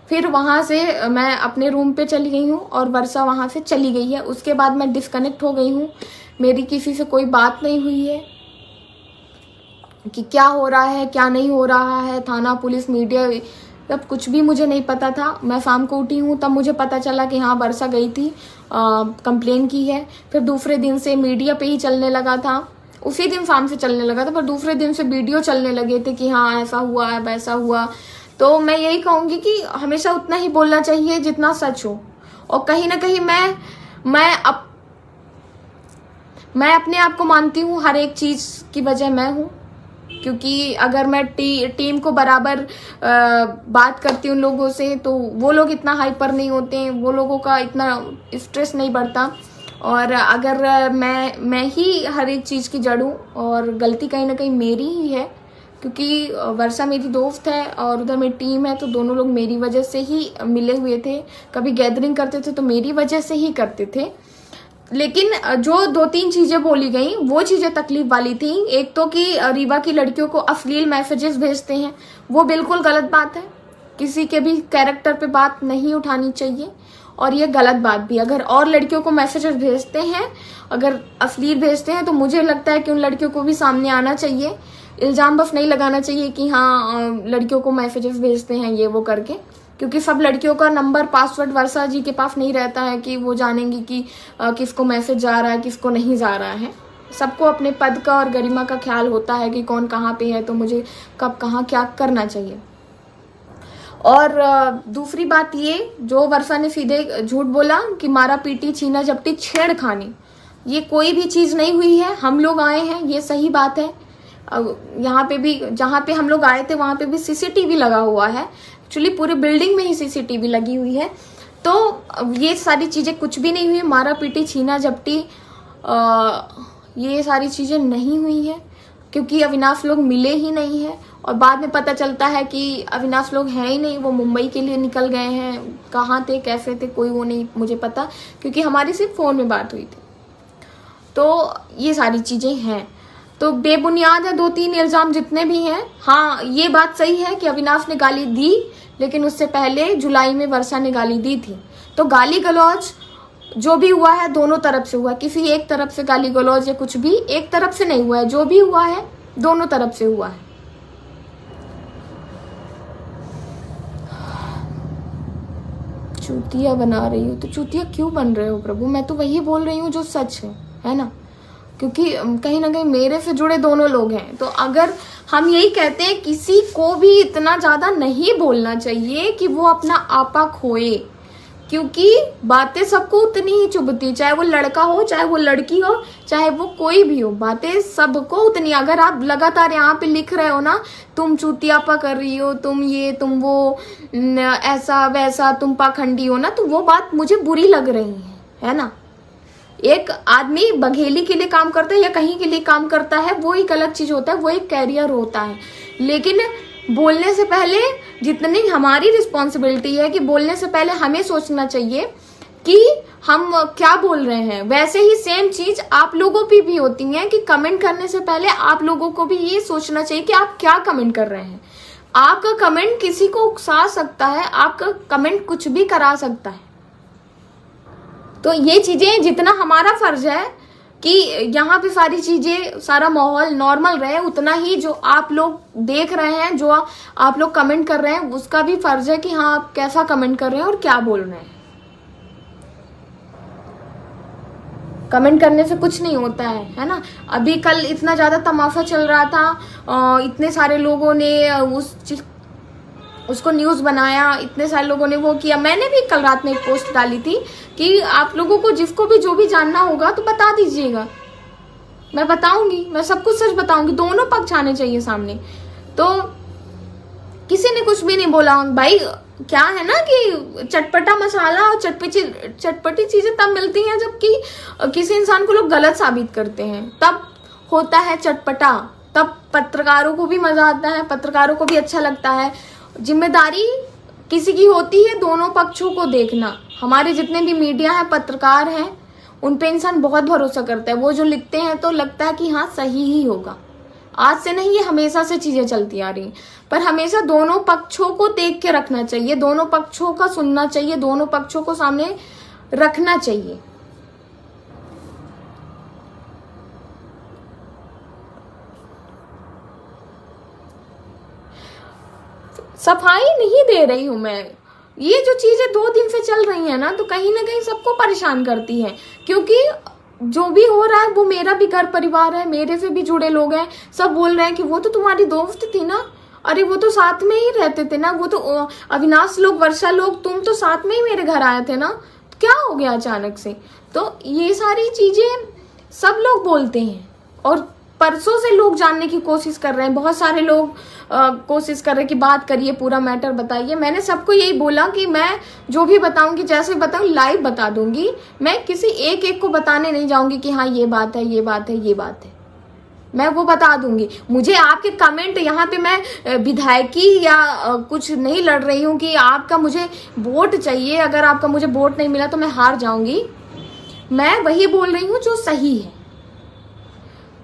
फिर वहां से मैं अपने रूम पे चली गई हूँ और वर्षा वहां से चली गई है। उसके बाद मैं डिस्कनेक्ट हो गई हूँ, मेरी किसी से कोई बात नहीं हुई है कि क्या हो रहा है क्या नहीं हो रहा है, थाना पुलिस मीडिया तब कुछ भी मुझे नहीं पता था। मैं शाम को उठी हूँ तब मुझे पता चला कि हाँ वर्षा गई थी, कंप्लेन की है। फिर दूसरे दिन से मीडिया पे ही चलने लगा था, उसी दिन शाम से चलने लगा था, पर दूसरे दिन से वीडियो चलने लगे थे कि हाँ ऐसा हुआ है वैसा हुआ। तो मैं यही कहूंगी कि हमेशा उतना ही बोलना चाहिए जितना सच हो। और कहीं ना कहीं मैं अपने आप को मानती हूँ हर एक चीज की वजह मैं हूँ, क्योंकि अगर मैं टीम को बराबर बात करती हूँ लोगों से तो वो लोग इतना हाइपर नहीं होते हैं, वो लोगों का इतना स्ट्रेस नहीं बढ़ता। और अगर मैं ही हर एक चीज़ की जड़ हूँ और गलती कहीं ना कहीं मेरी ही है, क्योंकि वर्षा मेरी दोस्त है और उधर मेरी टीम है, तो दोनों लोग मेरी वजह से ही मिले हुए थे। कभी गैदरिंग करते थे तो मेरी वजह से ही करते थे। लेकिन जो 2-3 चीज़ें बोली गई वो चीज़ें तकलीफ वाली थी। एक तो कि रीवा की लड़कियों को अश्लील मैसेजेस भेजते हैं, वो बिल्कुल गलत बात है। किसी के भी कैरेक्टर पे बात नहीं उठानी चाहिए और ये गलत बात भी। अगर और लड़कियों को मैसेजेस भेजते हैं, अगर अश्लील भेजते हैं, तो मुझे लगता है कि उन लड़कियों को भी सामने आना चाहिए। इल्ज़ाम बस नहीं लगाना चाहिए कि हाँ लड़कियों को मैसेजेस भेजते हैं ये वो करके, क्योंकि सब लड़कियों का नंबर पासवर्ड वर्षा जी के पास नहीं रहता है कि वो जानेंगी कि किसको मैसेज जा रहा है किसको नहीं जा रहा है। सबको अपने पद का और गरिमा का ख्याल होता है कि कौन कहाँ पे है, तो मुझे कब कहाँ क्या करना चाहिए। और दूसरी बात ये, जो वर्षा ने सीधे झूठ बोला कि मारा पीटी छीना झपटी छेड़खानी, ये कोई भी चीज़ नहीं हुई है। हम लोग आए हैं, ये सही बात है। यहाँ पे भी, जहाँ पे हम लोग आए थे वहाँ पे भी सीसीटीवी लगा हुआ है। एक्चुअली पूरे बिल्डिंग में ही सीसीटीवी लगी हुई है। तो ये सारी चीज़ें कुछ भी नहीं हुई। मारा पीटी छीना झपटी ये सारी चीज़ें नहीं हुई है, क्योंकि अविनाश लोग मिले ही नहीं है। और बाद में पता चलता है कि अविनाश लोग हैं ही नहीं, वो मुंबई के लिए निकल गए हैं। कहाँ थे कैसे थे कोई वो नहीं मुझे पता, क्योंकि हमारी सिर्फ फ़ोन में बात हुई थी। तो ये सारी चीज़ें हैं। तो बेबुनियाद है 2-3 इल्ज़ाम जितने भी हैं। हाँ ये बात सही है कि अविनाश ने गाली दी, लेकिन उससे पहले जुलाई में वर्षा ने गाली दी थी। तो गाली गलौज जो भी हुआ है दोनों तरफ से हुआ है। किसी एक तरफ से गाली गलौज या कुछ भी एक तरफ से नहीं हुआ है। जो भी हुआ है दोनों तरफ से हुआ है। चूतिया बना रही हो तो चूतिया क्यों बन रहे हो प्रभु? मैं तो वही बोल रही हूँ जो सच है ना? क्योंकि कहीं ना कहीं मेरे से जुड़े दोनों लोग हैं। तो अगर हम यही कहते हैं, किसी को भी इतना ज़्यादा नहीं बोलना चाहिए कि वो अपना आपा खोए, क्योंकि बातें सबको उतनी ही चुभती, चाहे वो लड़का हो चाहे वो लड़की हो चाहे वो कोई भी हो, बातें सबको उतनी। अगर आप लगातार यहाँ पे लिख रहे हो ना, तुम चूतियापा कर रही हो, तुम ये तुम वो, ऐसा वैसा, तुम पाखंडी हो ना, तो वो बात मुझे बुरी लग रही है ना? एक आदमी बघेली के लिए काम करता है या कहीं के लिए काम करता है, वो एक अलग चीज होता है, वो एक कैरियर होता है। लेकिन बोलने से पहले जितनी हमारी रिस्पॉन्सिबिलिटी है कि बोलने से पहले हमें सोचना चाहिए कि हम क्या बोल रहे हैं। वैसे ही सेम चीज आप लोगों पे भी होती है कि कमेंट करने से पहले आप लोगों को भी ये सोचना चाहिए कि आप क्या कमेंट कर रहे हैं। आपका कमेंट किसी को उकसा सकता है, आपका कमेंट कुछ भी करा सकता है। तो ये चीजें जितना हमारा फर्ज है कि यहाँ पे सारी चीजें, सारा माहौल नॉर्मल रहे, उतना ही जो आप लोग देख रहे हैं, जो आप लोग कमेंट कर रहे हैं, उसका भी फर्ज है कि हाँ आप कैसा कमेंट कर रहे हैं और क्या बोल रहे हैं। कमेंट करने से कुछ नहीं होता है ना? अभी कल इतना ज्यादा तमाशा चल रहा था, इतने सारे लोगों ने उसको न्यूज़ बनाया, इतने सारे लोगों ने वो किया। मैंने भी कल रात में एक पोस्ट डाली थी कि आप लोगों को जिसको भी जो भी जानना होगा तो बता दीजिएगा, मैं बताऊंगी, मैं सब कुछ सच बताऊंगी। दोनों पक्ष आने चाहिए सामने। तो किसी ने कुछ भी नहीं बोला भाई। क्या है ना कि चटपटा मसाला और चटपटी चीजें तब मिलती हैं जबकि किसी इंसान को लोग गलत साबित करते हैं, तब होता है चटपटा, तब पत्रकारों को भी मजा आता है, पत्रकारों को भी अच्छा लगता है। जिम्मेदारी किसी की होती है दोनों पक्षों को देखना। हमारे जितने भी मीडिया है, पत्रकार हैं, उन पे इंसान बहुत भरोसा करता है। वो जो लिखते हैं तो लगता है कि हाँ सही ही होगा। आज से नहीं, ये हमेशा से चीजें चलती आ रही, पर हमेशा दोनों पक्षों को देख के रखना चाहिए, दोनों पक्षों का सुनना चाहिए, दोनों पक्षों को सामने रखना चाहिए। सफाई नहीं दे रही हूं मैं। ये जो चीजें 2 दिन से चल रही है ना, तो कहीं ना कहीं सबको परेशान करती है, क्योंकि जो भी हो रहा है वो मेरा भी घर परिवार है, मेरे से भी जुड़े लोग हैं। सब बोल रहे हैं कि वो तो तुम्हारी दोस्त थी ना, अरे वो तो साथ में ही रहते थे ना, वो तो अविनाश लोग, वर्षा लोग, तुम तो साथ में ही मेरे घर आए थे ना, तो क्या हो गया अचानक से? तो ये सारी चीजें सब लोग बोलते हैं और परसों से लोग जानने की कोशिश कर रहे हैं, बहुत सारे लोग कोशिश कर रहे हैं कि बात करिए, पूरा मैटर बताइए। मैंने सबको यही बोला कि मैं जो भी बताऊंगी, जैसे बताऊं लाइव बता दूंगी, मैं किसी एक एक को बताने नहीं जाऊंगी कि हाँ ये बात है, ये बात है, ये बात है, मैं वो बता दूंगी। मुझे आपके कमेंट, यहाँ पे मैं विधायकी या कुछ नहीं लड़ रही हूँ कि आपका मुझे वोट चाहिए, अगर आपका मुझे वोट नहीं मिला तो मैं हार जाऊंगी। मैं वही बोल रही हूँ जो सही है,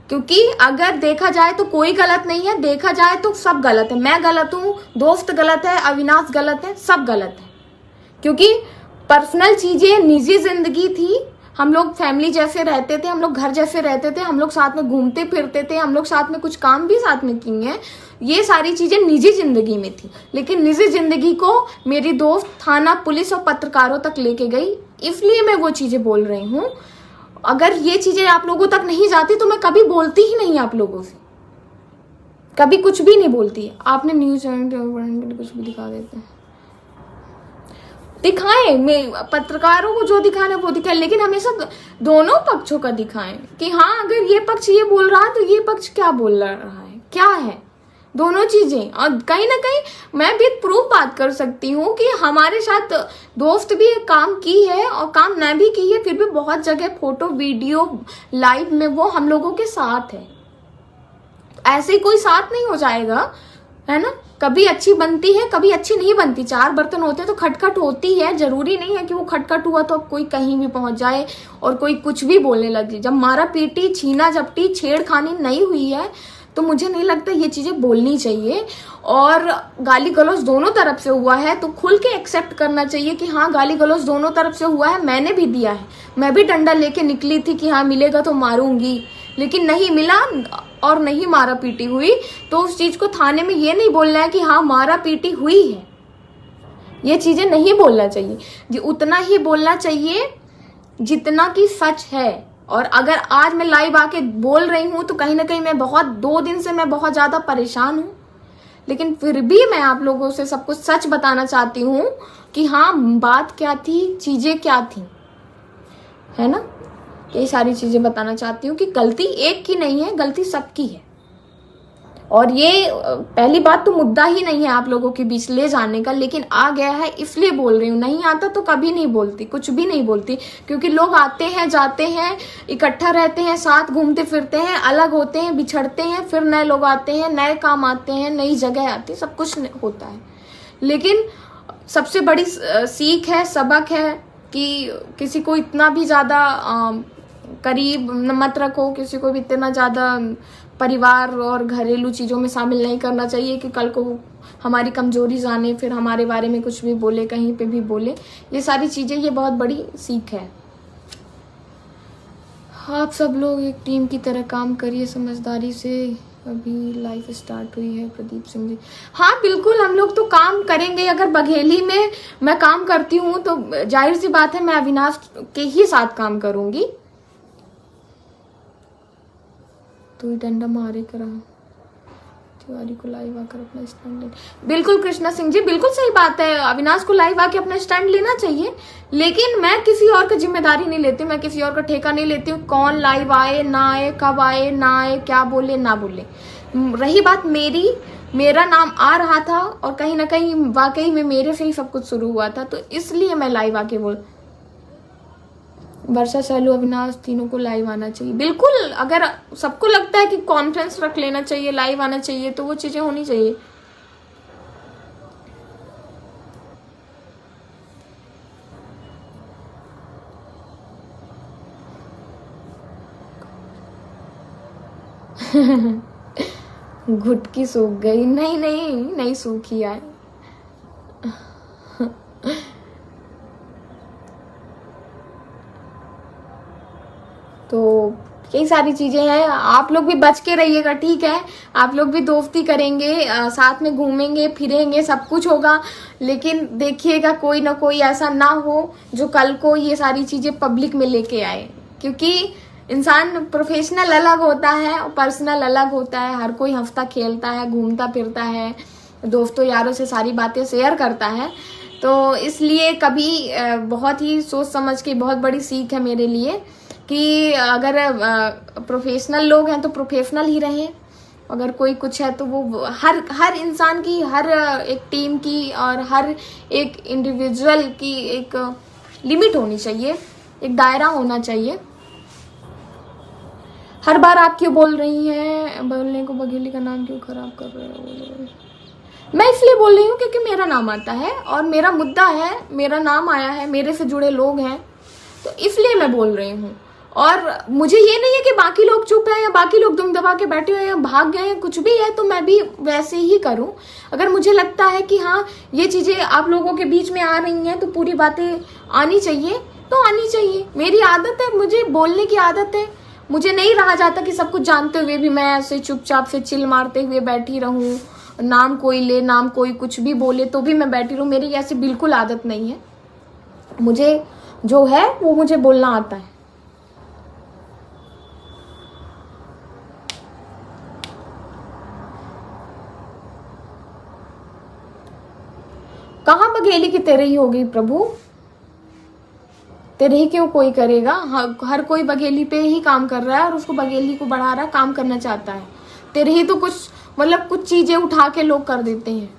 क्योंकि अगर देखा जाए तो कोई गलत नहीं है, देखा जाए तो सब गलत है। मैं गलत हूँ, दोस्त गलत है, अविनाश गलत है, सब गलत है, क्योंकि पर्सनल चीजें, निजी जिंदगी थी, हम लोग फैमिली जैसे रहते थे, हम लोग घर जैसे रहते थे, हम लोग साथ में घूमते फिरते थे, हम लोग साथ में कुछ काम भी साथ में किए हैं, ये सारी चीजें निजी जिंदगी में थी। लेकिन निजी जिंदगी को मेरी दोस्त थाना, पुलिस और पत्रकारों तक लेके गई, इसलिए मैं वो चीजें बोल रही हूँ। अगर ये चीजें आप लोगों तक नहीं जाती तो मैं कभी बोलती ही नहीं आप लोगों से, कभी कुछ भी नहीं बोलती। आपने न्यूज चैनल कुछ भी दिखा देते हैं, दिखाएं, मैं पत्रकारों को जो दिखाना है वो दिखाएं, लेकिन हमेशा दोनों पक्षों का दिखाएं कि हाँ अगर ये पक्ष ये बोल रहा है तो ये पक्ष क्या बोल रहा है, क्या है, दोनों चीजें। और कहीं ना कहीं मैं भी प्रूफ बात कर सकती हूँ कि हमारे साथ दोस्त भी काम की है और काम न भी की है, फिर भी बहुत जगह फोटो वीडियो लाइव में वो हम लोगों के साथ है। ऐसे ही कोई साथ नहीं हो जाएगा, है ना। कभी अच्छी बनती है, कभी अच्छी नहीं बनती। चार बर्तन होते हैं तो खटखट होती है, जरूरी नहीं है कि वो खटखट हुआ तो अब कोई कहीं भी पहुंच जाए और कोई कुछ भी बोलने लगे। जब मारा पीटी, छीना झपटी, छेड़खानी नहीं हुई है तो मुझे नहीं लगता ये चीजें बोलनी चाहिए। और गाली गलौज दोनों तरफ से हुआ है तो खुल के एक्सेप्ट करना चाहिए कि हाँ गाली गलौज दोनों तरफ से हुआ है, मैंने भी दिया है। मैं भी डंडा लेके निकली थी कि हाँ मिलेगा तो मारूंगी, लेकिन नहीं मिला और नहीं मारा पीटी हुई, तो उस चीज को थाने में ये नहीं बोलना है कि हाँ मारा पीटी हुई है। ये चीजें नहीं बोलना चाहिए, जी उतना ही बोलना चाहिए जितना कि सच है। और अगर आज मैं लाइव आके बोल रही हूं तो कहीं ना कहीं मैं बहुत 2 दिन से मैं बहुत ज्यादा परेशान हूं, लेकिन फिर भी मैं आप लोगों से सब कुछ सच बताना चाहती हूँ कि हाँ बात क्या थी, चीजें क्या थी, है ना। ये सारी चीजें बताना चाहती हूँ कि गलती एक की नहीं है, गलती सबकी है। और ये पहली बात तो मुद्दा ही नहीं है आप लोगों के बीच ले जाने का, लेकिन आ गया है इसलिए बोल रही हूँ। नहीं आता तो कभी नहीं बोलती, कुछ भी नहीं बोलती, क्योंकि लोग आते हैं जाते हैं, इकट्ठा रहते हैं, साथ घूमते फिरते हैं, अलग होते हैं, बिछड़ते हैं, फिर नए लोग आते हैं, नए काम आते हैं, नई जगह आती है, सब कुछ होता है। लेकिन सबसे बड़ी सीख है, सबक है कि किसी को इतना भी ज्यादा करीब मत रखो, किसी को भी इतना ज्यादा परिवार और घरेलू चीजों में शामिल नहीं करना चाहिए कि कल को हमारी कमजोरी जाने, फिर हमारे बारे में कुछ भी बोले, कहीं पे भी बोले। ये सारी चीजें, ये बहुत बड़ी सीख है। आप सब लोग एक टीम की तरह काम करिए समझदारी से। अभी लाइफ स्टार्ट हुई है, प्रदीप सिंह जी। हाँ बिल्कुल, हम लोग तो काम करेंगे। अगर बघेली में मैं काम करती हूँ तो जाहिर सी बात है मैं अविनाश के ही साथ काम करूंगी। तू डंडा मारे करा तिवारी को लाइव आकर अपना स्टैंड ले। बिल्कुल कृष्णा सिंह जी, बिल्कुल सही बात है, अविनाश को लाइव आके अपना स्टैंड लेना चाहिए, लेकिन मैं किसी और का जिम्मेदारी नहीं लेती, मैं किसी और का ठेका नहीं लेती हूँ कौन लाइव आए ना आए, कब आए ना आए, क्या बोले ना बोले। रही बात मेरा नाम आ रहा था और कहीं ना कहीं वाकई में मेरे से ही सब कुछ शुरू हुआ था, तो इसलिए मैं लाइव आके बोल। वर्षा, सैलू, अविनाश तीनों को लाइव आना चाहिए। बिल्कुल, अगर सबको लगता है कि कॉन्फ्रेंस रख लेना चाहिए, लाइव आना चाहिए, तो वो चीजें होनी चाहिए। घुटकी सूख गई। नहीं नहीं नहीं सूखी यार। तो यही सारी चीजें हैं। आप लोग भी बच के रहिएगा, ठीक है। आप लोग भी दोस्ती करेंगे, साथ में घूमेंगे फिरेंगे, सब कुछ होगा, लेकिन देखिएगा कोई ना कोई ऐसा ना हो जो कल को ये सारी चीजें पब्लिक में लेके आए, क्योंकि इंसान प्रोफेशनल अलग होता है और पर्सनल अलग होता है। हर कोई हंसता खेलता है, घूमता फिरता है, दोस्तों यारों से सारी बातें शेयर करता है। तो इसलिए कभी बहुत ही सोच समझ के, बहुत बड़ी सीख है मेरे लिए कि अगर प्रोफेशनल लोग हैं तो प्रोफेशनल ही रहें, अगर कोई कुछ है तो वो हर इंसान की, हर एक टीम की और हर एक इंडिविजुअल की एक लिमिट होनी चाहिए, एक दायरा होना चाहिए। हर बार आप क्यों बोल रही हैं, बोलने को बघेली का नाम क्यों खराब कर रहे हो? मैं इसलिए बोल रही हूँ क्योंकि मेरा नाम आता है और मेरा मुद्दा है, मेरा नाम आया है, मेरे से जुड़े लोग हैं, तो इसलिए मैं बोल रही हूँ। और मुझे ये नहीं है कि बाकी लोग चुप हैं या बाकी लोग दुम दबा के बैठे हुए हैं, भाग गए हैं, कुछ भी है तो मैं भी वैसे ही करूं। अगर मुझे लगता है कि हाँ ये चीजें आप लोगों के बीच में आ रही हैं तो पूरी बातें आनी चाहिए तो आनी चाहिए। मेरी आदत है, मुझे बोलने की आदत है। मुझे नहीं रहा जाता कि सब कुछ जानते हुए भी मैं ऐसे चुपचाप से चिल मारते हुए बैठी रहूं, नाम कोई ले, नाम कोई कुछ भी बोले तो भी मैं बैठी रहूं। मेरी ऐसी बिल्कुल आदत नहीं है। मुझे जो है वो मुझे बोलना आता है। कहाँ बघेली की तेरे ही होगी प्रभु, तेरे ही क्यों कोई करेगा? हर कोई बघेली पे ही काम कर रहा है और उसको बघेली को बढ़ा रहा है, काम करना चाहता है। तेरे ही तो कुछ मतलब कुछ चीजें उठा के लोग कर देते हैं।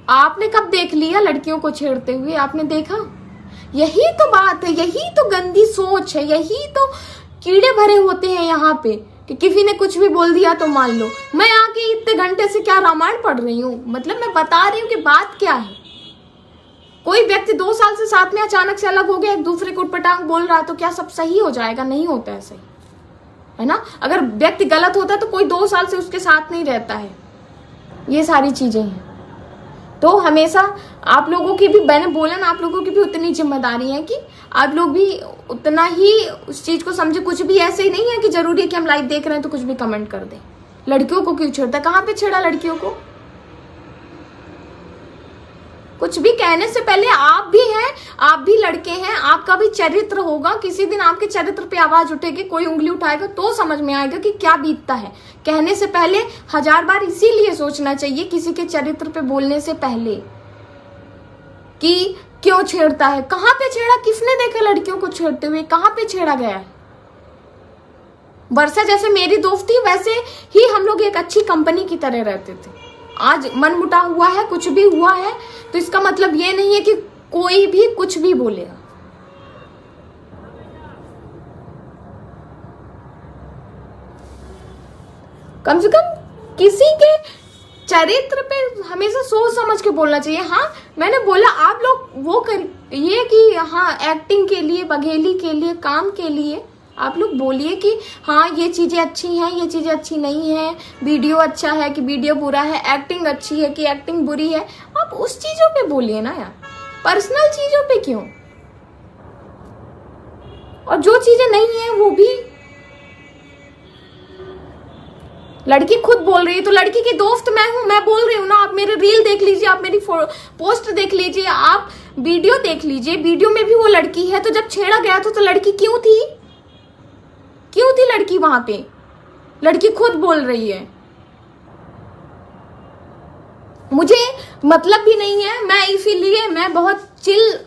आपने कब देख लिया लड़कियों को छेड़ते हुए? आपने देखा? यही तो बात है, यही तो गंदी सोच है, यही तो कीड़े भरे होते हैं यहाँ पे कि किसी ने कुछ भी बोल दिया तो मान लो। मैं आके इतने घंटे से क्या रामायण पढ़ रही हूँ? मतलब मैं बता रही हूँ कि बात क्या है। कोई व्यक्ति 2 साल से साथ में अचानक से अलग हो गया, एक दूसरे को उटपटांग बोल रहा तो क्या सब सही हो जाएगा? नहीं होता है सही, है ना? अगर व्यक्ति गलत होता है तो कोई 2 साल से उसके साथ नहीं रहता है। ये सारी चीजें हैं। तो हमेशा आप लोगों की भी, मैंने बोला ना, आप लोगों की भी उतनी जिम्मेदारी है कि आप लोग भी उतना ही उस चीज को समझे। कुछ भी ऐसे ही नहीं है कि जरूरी है कि हम लाइव देख रहे हैं तो कुछ भी कमेंट कर दें। लड़कियों को क्यों छेड़ता है? कहाँ पे छेड़ा लड़कियों को? कुछ भी कहने से पहले आप भी हैं, आप भी लड़के हैं, आपका भी चरित्र होगा। किसी दिन आपके चरित्र पे आवाज उठेगी, कोई उंगली उठाएगा तो समझ में आएगा कि क्या बीतता है। कहने से पहले 1000 बार इसीलिए सोचना चाहिए किसी के चरित्र पे बोलने से पहले कि क्यों छेड़ता है, कहाँ पे छेड़ा, किसने देखा लड़कियों को छेड़ते हुए, कहाँ पे छेड़ा गया है। वर्षा जैसे मेरी दोस्त थी वैसे ही हम लोग एक अच्छी कंपनी की तरह रहते थे। आज मन मुटा हुआ है, कुछ भी हुआ है तो इसका मतलब ये नहीं है कि कोई भी कुछ भी बोलेगा। कम से कम किसी के चरित्र पे हमेशा सोच समझ के बोलना चाहिए। हाँ मैंने बोला आप लोग वो कर ये कि हाँ एक्टिंग के लिए, बघेली के लिए, काम के लिए आप लोग बोलिए कि हाँ ये चीजें अच्छी हैं, ये चीजें अच्छी नहीं है, वीडियो अच्छा है कि वीडियो बुरा है, एक्टिंग अच्छी है कि एक्टिंग बुरी है। आप उस चीजों पे बोलिए ना यार, पर्सनल चीजों पे क्यों? और जो चीजें नहीं है वो भी लड़की खुद बोल रही है तो लड़की की दोस्त मैं हूं, मैं बोल रही हूं ना। आप मेरे रील देख लीजिए, आप मेरी पोस्ट देख लीजिए, आप वीडियो देख लीजिए, वीडियो में भी वो लड़की है। तो जब छेड़ा गया तो लड़की क्यों थी? क्यों थी लड़की वहां पे? लड़की खुद बोल रही है। मुझे मतलब भी नहीं है, मैं इसीलिए मैं बहुत चिल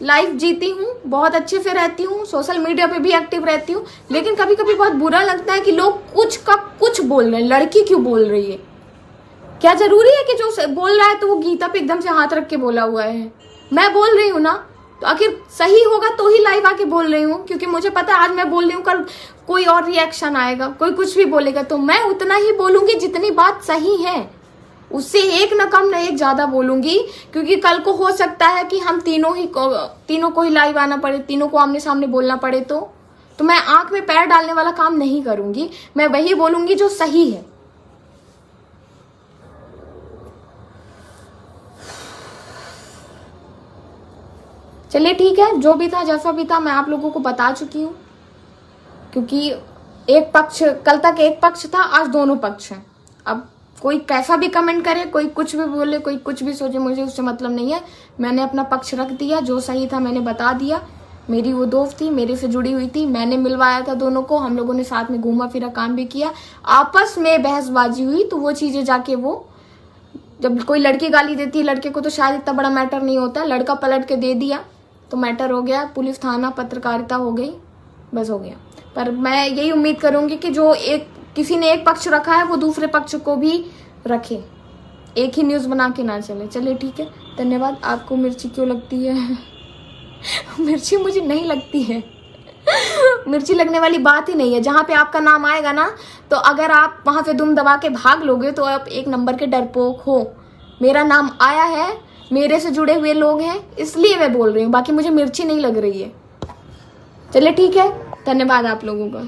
लाइफ जीती हूँ, बहुत अच्छे से रहती हूँ, सोशल मीडिया पे भी एक्टिव रहती हूँ। लेकिन कभी कभी बहुत बुरा लगता है कि लोग कुछ का कुछ बोल रहे हैं। लड़की क्यों बोल रही है? क्या जरूरी है कि जो बोल रहा है तो वो गीता पे एकदम से हाथ रख के बोला हुआ है? मैं बोल रही हूँ ना, तो आखिर सही होगा तो ही लाइव आके बोल रही हूँ, क्योंकि मुझे पता है आज मैं बोल रही हूँ, कल कोई और रिएक्शन आएगा, कोई कुछ भी बोलेगा, तो मैं उतना ही बोलूंगी जितनी बात सही है। उससे एक न कम न एक ज्यादा बोलूंगी, क्योंकि कल को हो सकता है कि हम तीनों को ही लाइव आना पड़े, तीनों को आमने सामने बोलना पड़े। तो मैं आंख में पैर डालने वाला काम नहीं करूंगी। मैं वही बोलूंगी जो सही है। चलिए ठीक है, जो भी था जैसा भी था मैं आप लोगों को बता चुकी हूँ, क्योंकि एक पक्ष, कल तक एक पक्ष था, आज दोनों पक्ष हैं। अब कोई कैसा भी कमेंट करे, कोई कुछ भी बोले, कोई कुछ भी सोचे, मुझे उससे मतलब नहीं है। मैंने अपना पक्ष रख दिया, जो सही था मैंने बता दिया। मेरी वो दोस्त थी, मेरे से जुड़ी हुई थी, मैंने मिलवाया था दोनों को, हम लोगों ने साथ में घूमा फिरा, काम भी किया, आपस में बहसबाजी हुई, तो वो चीजें जाके वो जब कोई लड़की गाली देती है लड़के को तो शायद इतना बड़ा मैटर नहीं होता, लड़का पलट के दे दिया तो मैटर हो गया, पुलिस थाना पत्रकारिता हो गई, बस हो गया। पर मैं यही उम्मीद करूंगी कि जो किसी ने एक पक्ष रखा है वो दूसरे पक्ष को भी रखे, एक ही न्यूज़ बना के ना चले। चलिए ठीक है, धन्यवाद। आपको मिर्ची क्यों लगती है? मिर्ची मुझे नहीं लगती है। मिर्ची लगने वाली बात ही नहीं है। जहाँ पे आपका नाम आएगा ना, तो अगर आप वहां पे दुम दबा के भाग लोगे तो आप एक नंबर के डरपोक हो। मेरा नाम आया है, मेरे से जुड़े हुए लोग हैं, इसलिए मैं बोल रही हूँ, बाकी मुझे मिर्ची नहीं लग रही है। चलिए ठीक है, धन्यवाद आप लोगों का।